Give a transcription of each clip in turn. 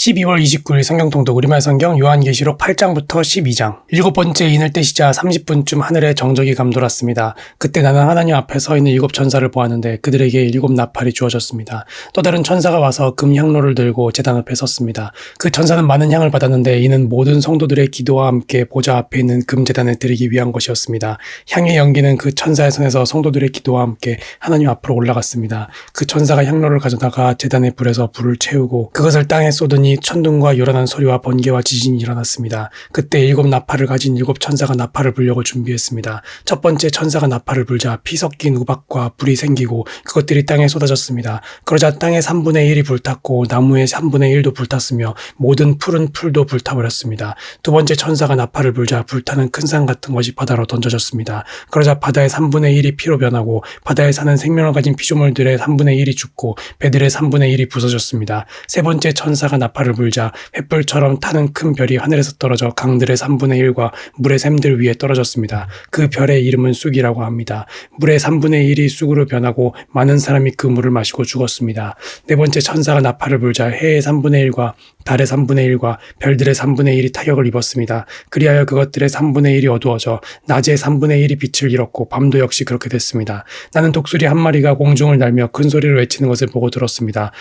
12월 29일 성경통독 우리말 성경 요한계시록 8장부터 12장. 일곱 번째 인을 떼시자 30분쯤 하늘에 정적이 감돌았습니다. 그때 나는 하나님 앞에 서 있는 일곱 천사를 보았는데 그들에게 일곱 나팔이 주어졌습니다. 또 다른 천사가 와서 금 향로를 들고 제단 앞에 섰습니다. 그 천사는 많은 향을 받았는데 이는 모든 성도들의 기도와 함께 보좌 앞에 있는 금 제단에 드리기 위한 것이었습니다. 향의 연기는 그 천사의 손에서 성도들의 기도와 함께 하나님 앞으로 올라갔습니다. 그 천사가 향로를 가져다가 제단의 불에서 불을 채우고 그것을 땅에 쏟으니 천둥과 요란한 소리와 번개와 지진이 일어났습니다. 그때 일곱 나팔을 가진 일곱 천사가 나팔을 불려고 준비했습니다. 첫 번째 천사가 나팔을 불자 피 섞인 우박과 불이 생기고 그것들이 땅에 쏟아졌습니다. 그러자 땅의 3분의 1이 불탔고 나무의 3분의 1도 불탔으며 모든 푸른 풀도 불타버렸습니다. 두 번째 천사가 나팔을 불자 불타는 큰 산 같은 것이 바다로 던져졌습니다. 그러자 바다의 3분의 1이 피로 변하고 바다에 사는 생명을 가진 피조물들의 3분의 1이 죽고 배들의 3분의 1이 부서졌습니다. 세 번째 천사가 나팔을 불자 횃불처럼 타는 큰 별이 하늘에서 떨어져 강들의 3분의 1과 물의 샘들 위에 떨어졌습니다. 그 별의 이름은 쑥이라고 합니다. 물의 3분의 1이 쑥으로 변하고 많은 사람이 그 물을 마시고 죽었습니다. 네 번째 천사가 나팔을 불자 해의 3분의 1과 달의 3분의 1과 별들의 3분의 1이 타격을 입었습니다. 그리하여 그것들의 3분의 1이 어두워져 낮의 3분의 1이 빛을 잃었고 밤도 역시 그렇게 됐습니다. 나는 독수리 한 마리가 공중을 날며 큰 소리를 외치는 것을 보고 들었습니다.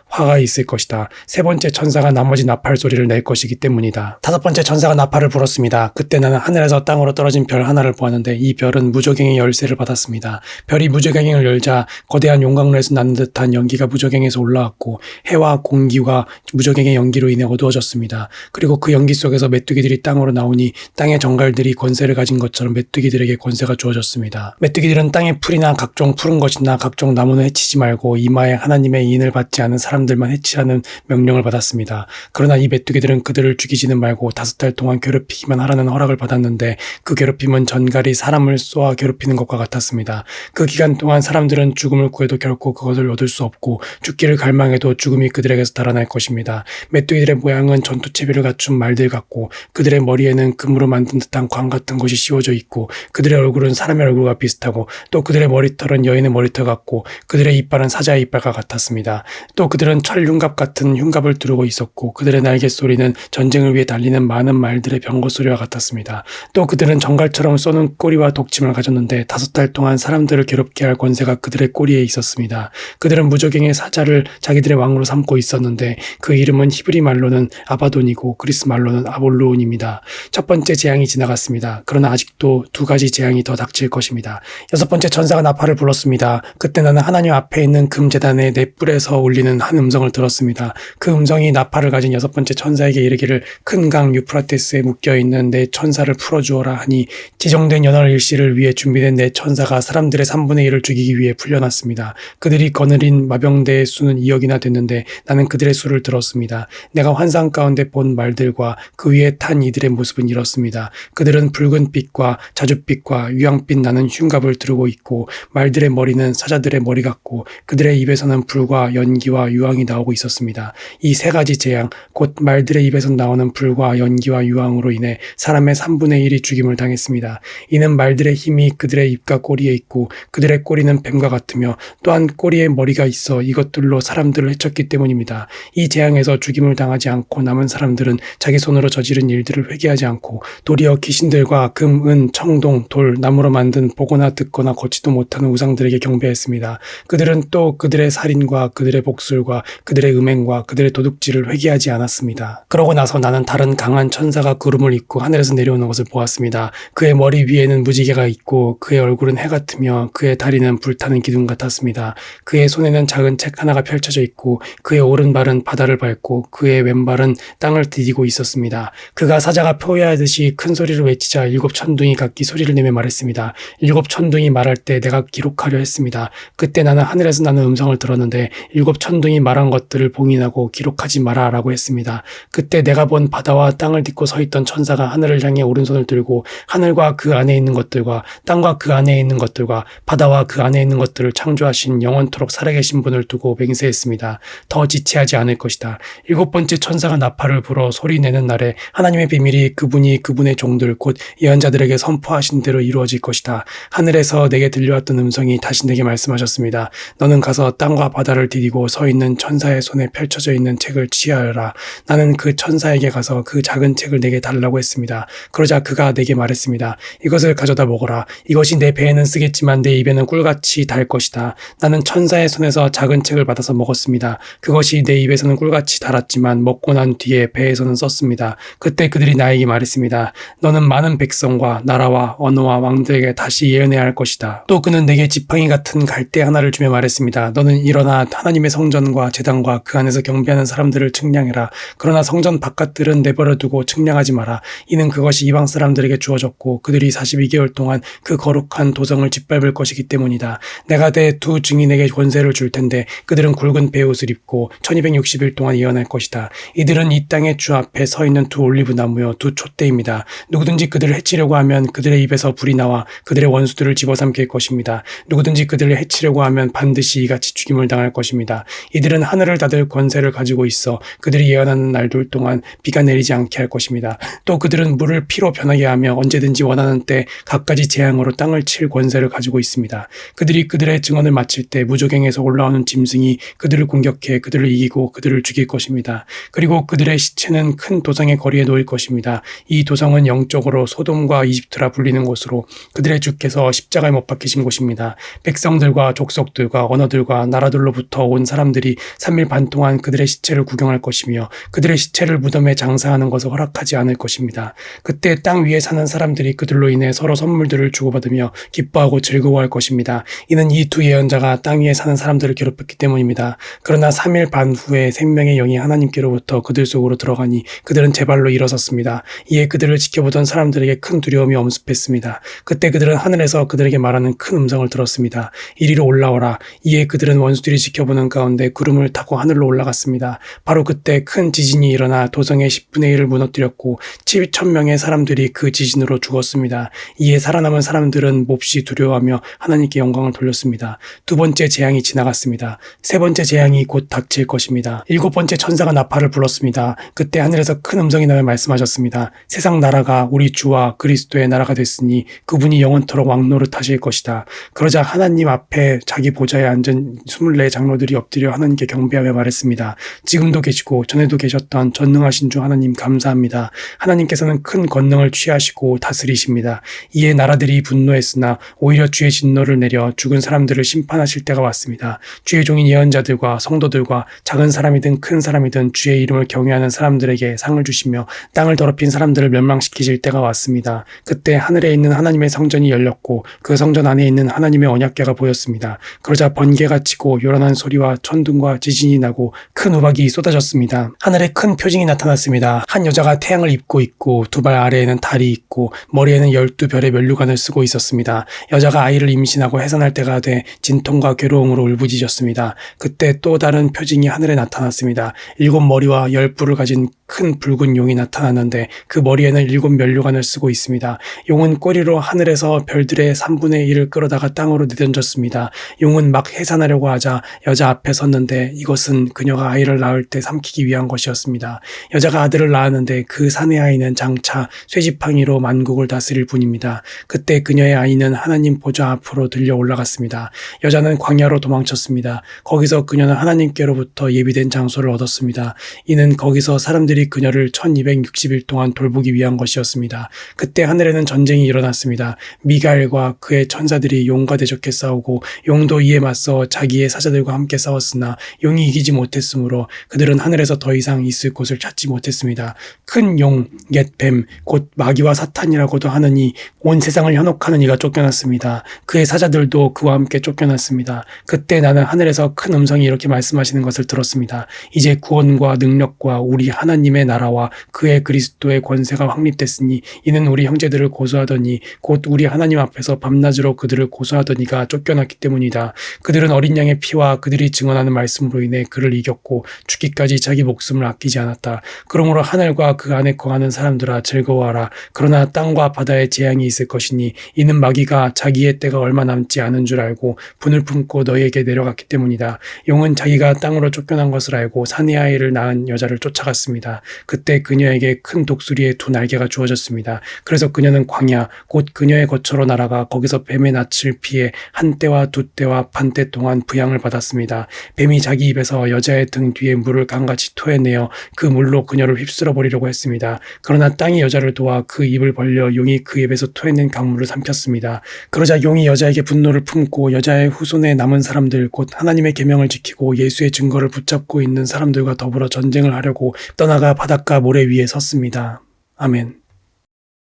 화가 있을 것이다. 세 번째 천사가 나머지 나팔 소리를 낼 것이기 때문이다. 다섯 번째 천사가 나팔을 불었습니다. 그때 나는 하늘에서 땅으로 떨어진 별 하나를 보았는데 이 별은 무저갱의 열쇠를 받았습니다. 별이 무저갱을 열자 거대한 용광로에서 나는 듯한 연기가 무저갱에서 올라왔고 해와 공기가 무저갱의 연기로 인해 어두워졌습니다. 그리고 그 연기 속에서 메뚜기들이 땅으로 나오니 땅의 정갈들이 권세를 가진 것처럼 메뚜기들에게 권세가 주어졌습니다. 메뚜기들은 땅의 풀이나 각종 푸른 것이나 각종 나무는 해치지 말고 이마에 하나님의 인을 받지 않은 사람들만 해치라는 명령을 받았습니다. 그러나 이 메뚜기들은 그들을 죽이지는 말고 5달 동안 괴롭히기만 하라는 허락을 받았는데 그 괴롭힘은 전갈이 사람을 쏘아 괴롭히는 것과 같았습니다. 그 기간 동안 사람들은 죽음을 구해도 결코 그것을 얻을 수 없고 죽기를 갈망해도 죽음이 그들에게서 달아날 것입니다. 메뚜기들의 모양은 전투체비를 갖춘 말들 같고 그들의 머리에는 금으로 만든 듯한 광 같은 것이 씌워져 있고 그들의 얼굴은 사람의 얼굴과 비슷하고 또 그들의 머리털은 여인의 머리털 같고 그들의 이빨은 사자의 이빨과 같았습니다. 또 그들은 철 흉갑 같은 흉갑을 두르고 있었고 그들의 날개 소리는 전쟁을 위해 달리는 많은 말들의 병거 소리와 같았습니다. 또 그들은 정갈처럼 쏘는 꼬리와 독침을 가졌는데 5달 동안 사람들을 괴롭게 할 권세가 그들의 꼬리에 있었습니다. 그들은 무저갱의 사자를 자기들의 왕으로 삼고 있었는데 그 이름은 히브리 말로는 아바돈이고 그리스 말로는 아볼로온입니다. 첫 번째 재앙이 지나갔습니다. 그러나 아직도 두 가지 재앙이 더 닥칠 것입니다. 여섯 번째 천사가 나팔을 불었습니다. 그때 나는 하나님 앞에 있는 금제단의 넷불에서 울리는 한 음성을 들었습니다. 그 음성이 나팔을 가진 여섯 번째 천사에게 이르기를 큰 강 유프라테스에 묶여있는 내 천사를 풀어주어라 하니 지정된 연월 일시를 위해 준비된 내 천사가 사람들의 3분의 1을 죽이기 위해 풀려났습니다. 그들이 거느린 마병대의 수는 2억이나 됐는데 나는 그들의 수를 들었습니다. 내가 환상 가운데 본 말들과 그 위에 탄 이들의 모습은 이렇습니다. 그들은 붉은 빛과 자줏빛과 유황빛 나는 흉갑을 두르고 있고 말들의 머리는 사자들의 머리 같고 그들의 입에서는 불과 연기와 유황이 나오고 있었습니다. 이 세 가지 재앙 곧 말들의 입에서 나오는 불과 연기와 유황으로 인해 사람의 3분의 1이 죽임을 당했습니다. 이는 말들의 힘이 그들의 입과 꼬리에 있고 그들의 꼬리는 뱀과 같으며 또한 꼬리에 머리가 있어 이것들로 사람들을 해쳤기 때문입니다. 이 재앙에서 죽임을 당하지 않고 남은 사람들은 자기 손으로 저지른 일들을 회개하지 않고 도리어 귀신들과 금, 은, 청동, 돌, 나무로 만든 보거나 듣거나 걷지도 못하는 우상들에게 경배했습니다. 그들은 또 그들의 살인과 그들의 복술과 그들의 음행과 그들의 도둑질을 회개하지 않았습니다. 그러고 나서 나는 다른 강한 천사가 구름을 입고 하늘에서 내려오는 것을 보았습니다. 그의 머리 위에는 무지개가 있고 그의 얼굴은 해 같으며 그의 다리는 불타는 기둥 같았습니다. 그의 손에는 작은 책 하나가 펼쳐져 있고 그의 오른발은 바다를 밟고 그의 왼발은 땅을 디디고 있었습니다. 그가 사자가 표회하듯이 큰 소리를 외치자 일곱 천둥이 각기 소리를 내며 말했습니다. 일곱 천둥이 말할 때 내가 기록하려 했습니다. 그때 나는 하늘에서 나는 음성을 들었는데 일곱 천둥이 말한 것들을 봉인하고 기록하지 마라 라고 했습니다. 그때 내가 본 바다와 땅을 딛고 서 있던 천사가 하늘을 향해 오른손을 들고 하늘과 그 안에 있는 것들과 땅과 그 안에 있는 것들과 바다와 그 안에 있는 것들을 창조하신 영원토록 살아계신 분을 두고 맹세했습니다. 더 지체하지 않을 것이다. 일곱 번째 천사가 나팔을 불어 소리내는 날에 하나님의 비밀이 그분이 그분의 종들 곧 예언자들에게 선포하신 대로 이루어질 것이다. 하늘에서 내게 들려왔던 음성이 다시 내게 말씀하셨습니다. 너는 가서 땅과 바다를 디디고 서 있는 천사의 손에 펼쳐져 쓰여져 있는 책을 취하여라. 나는 그 천사에게 가서 그 작은 책을 내게 달라고 했습니다. 그러자 그가 내게 말했습니다. 이것을 가져다 먹어라. 이것이 내 배에는 쓰겠지만 내 입에는 꿀같이 달 것이다. 나는 천사의 손에서 작은 책을 받아서 먹었습니다. 그것이 내 입에서는 꿀같이 달았지만 먹고 난 뒤에 배에서는 썼습니다. 그때 그들이 나에게 말했습니다. 너는 많은 백성과 나라와 언어와 왕들에게 다시 예언해야 할 것이다. 또 그는 내게 지팡이 같은 갈대 하나를 주며 말했습니다. 너는 일어나 하나님의 성전과 제단과 그 안에서 경배하는 사람들을 측량해라. 그러나 성전 바깥들은 내버려 두고 측량하지 마라. 이는 그것이 이방 사람들에게 주어졌고 그들이 42개월 동안 그 거룩한 도성을 짓밟을 것이기 때문이다. 내가 내 두 증인에게 권세를 줄 텐데 그들은 굵은 베옷을 입고 1260일 동안 예언할 것이다. 이들은 이 땅의 주 앞에 서 있는 두 올리브 나무요 두 촛대입니다. 누구든지 그들을 해치려고 하면 그들의 입에서 불이 나와 그들의 원수들을 집어삼킬 것입니다. 누구든지 그들을 해치려고 하면 반드시 이같이 죽임을 당할 것입니다. 이들은 하늘을 닫을 권세를 가지고 있어 그들이 예언하는 날들 동안 비가 내리지 않게 할 것입니다. 또 그들은 물을 피로 변하게 하며 언제든지 원하는 때 갖가지 재앙으로 땅을 칠 권세를 가지고 있습니다. 그들이 그들의 증언을 마칠 때 무조갱에서 올라오는 짐승이 그들을 공격해 그들을 이기고 그들을 죽일 것입니다. 그리고 그들의 시체는 큰 도성의 거리에 놓일 것입니다. 이 도성은 영적으로 소돔과 이집트라 불리는 곳으로 그들의 주께서 십자가에 못 박히신 곳입니다. 백성들과 족속들과 언어들과 나라들로부터 온 사람들이 3일 반 동안 그들의 시체를 구경할 것이며 그들의 시체를 무덤에 장사하는 것을 허락하지 않을 것입니다. 그때 땅 위에 사는 사람들이 그들로 인해 서로 선물들을 주고받으며 기뻐하고 즐거워할 것입니다. 이는 이 두 예언자가 땅 위에 사는 사람들을 괴롭혔기 때문입니다. 그러나 3일 반 후에 생명의 영이 하나님께로부터 그들 속으로 들어가니 그들은 제 발로 일어섰습니다. 이에 그들을 지켜보던 사람들에게 큰 두려움이 엄습했습니다. 그때 그들은 하늘에서 그들에게 말하는 큰 음성을 들었습니다. 이리로 올라오라. 이에 그들은 원수들이 지켜보는 가운데 구름을 타고 하늘로 올라갔습니다. 바로 그때 큰 지진이 일어나 도성의 10분의 1을 무너뜨렸고 7,000명의 사람들이 그 지진으로 죽었습니다. 이에 살아남은 사람들은 몹시 두려워하며 하나님께 영광을 돌렸습니다. 두 번째 재앙이 지나갔습니다. 세 번째 재앙이 곧 닥칠 것입니다. 일곱 번째 천사가 나팔을 불었습니다. 그때 하늘에서 큰 음성이 나며 말씀하셨습니다. 세상 나라가 우리 주와 그리스도의 나라가 됐으니 그분이 영원토록 왕노릇 하실 것이다. 그러자 하나님 앞에 자기 보좌에 앉은 24 장로들이 엎드려 하나님께 경배하며 말했습니다. 지금도 계시고 전에도 계셨던 전능하신 주 하나님 감사합니다. 하나님께서는 큰 권능을 취하시고 다스리십니다. 이에 나라들이 분노했으나 오히려 주의 진노를 내려 죽은 사람들을 심판하실 때가 왔습니다. 주의 종인 예언자들과 성도들과 작은 사람이든 큰 사람이든 주의 이름을 경외하는 사람들에게 상을 주시며 땅을 더럽힌 사람들을 멸망시키실 때가 왔습니다. 그때 하늘에 있는 하나님의 성전이 열렸고 그 성전 안에 있는 하나님의 언약궤가 보였습니다. 그러자 번개가 치고 요란한 소리와 천둥과 지진이 나고 큰 우박이 쏟아졌습니다. 하늘에 큰 표징이 나타났습니다. 한 여자가 태양을 입고 있고 두 발 아래에는 달이 있고 머리에는 12별의 면류관을 쓰고 있었습니다. 여자가 아이를 임신하고 해산할 때가 돼 진통과 괴로움으로 울부짖었습니다. 그때 또 다른 표징이 하늘에 나타났습니다. 7머리와 10뿔을 가진 큰 붉은 용이 나타났는데 그 머리에는 7면류관을 쓰고 있습니다. 용은 꼬리로 하늘에서 별들의 3분의 1을 끌어다가 땅으로 내던졌습니다. 용은 막 해산하려고 하자 여자 앞에 섰는데 이것은 그녀가 아이를 낳을 때 삼키기 위한 것이었습니다. 여자가 아들을 낳았는데 그 사내 아이는 장차 쇠지팡이로 만국을 다스릴 분입니다. 그때 그녀의 아이는 하나님 보좌 앞으로 들려 올라갔습니다. 여자는 광야로 도망쳤습니다. 거기서 그녀는 하나님께로부터 예비된 장소를 얻었습니다. 이는 거기서 사람들이 그녀를 1260일 동안 돌보기 위한 것이었습니다. 그때 하늘에는 전쟁이 일어났습니다. 미가엘과 그의 천사들이 용과 대적해 싸우고 용도 이에 맞서 자기의 사자들과 함께 싸웠으나 용이 이기지 못했으므로 그들은 하늘에서 더 이상 있을 곳을 찾지 못했습니다. 큰 용, 옛 뱀, 곧 마귀와 사탄이라고도 하느니 온 세상을 현혹하는 이가 쫓겨났습니다. 그의 사자들도 그와 함께 쫓겨났습니다. 그때 나는 하늘에서 큰 음성이 이렇게 말씀하시는 것을 들었습니다. 이제 구원과 능력과 우리 하나님의 나라와 그의 그리스도의 권세가 확립됐으니 이는 우리 형제들을 고소하더니 곧 우리 하나님 앞에서 밤낮으로 그들을 고소하더니가 쫓겨났기 때문이다. 그들은 어린 양의 피와 그들이 증언하는 말씀으로 인해 그를 이겼고 죽기까지 자기 목숨을 아끼지 않았다. 그러므로 하늘과 그 안에 거하는 사람들아 즐거워하라. 그러나 땅과 바다에 재앙이 있을 것이니 이는 마귀가 자기의 때가 얼마 남지 않은 줄 알고 분을 품고 너희에게 내려갔기 때문이다. 용은 자기가 땅으로 쫓겨난 것을 알고 사내 아이를 낳은 여자를 쫓아갔습니다. 그때 그녀에게 큰 독수리의 두 날개가 주어졌습니다. 그래서 그녀는 광야 곧 그녀의 거처로 날아가 거기서 뱀의 낯을 피해 한 때와 두 때와 반때 동안 부양을 받았습니다. 뱀이 자기 입에서 여자의 등 뒤에 물을 강같이 토해내어 그 물로 그녀를 휩쓸어 버리려고 했습니다. 그러나 땅이 여자를 도와 그 입을 벌려 용이 그 입에서 토해낸 강물을 삼켰습니다. 그러자 용이 여자에게 분노를 품고 여자의 후손에 남은 사람들 곧 하나님의 계명을 지키고 예수의 증거를 붙잡고 있는 사람들과 더불어 전쟁을 하려고 떠나가 바닷가 모래 위에 섰습니다. 아멘.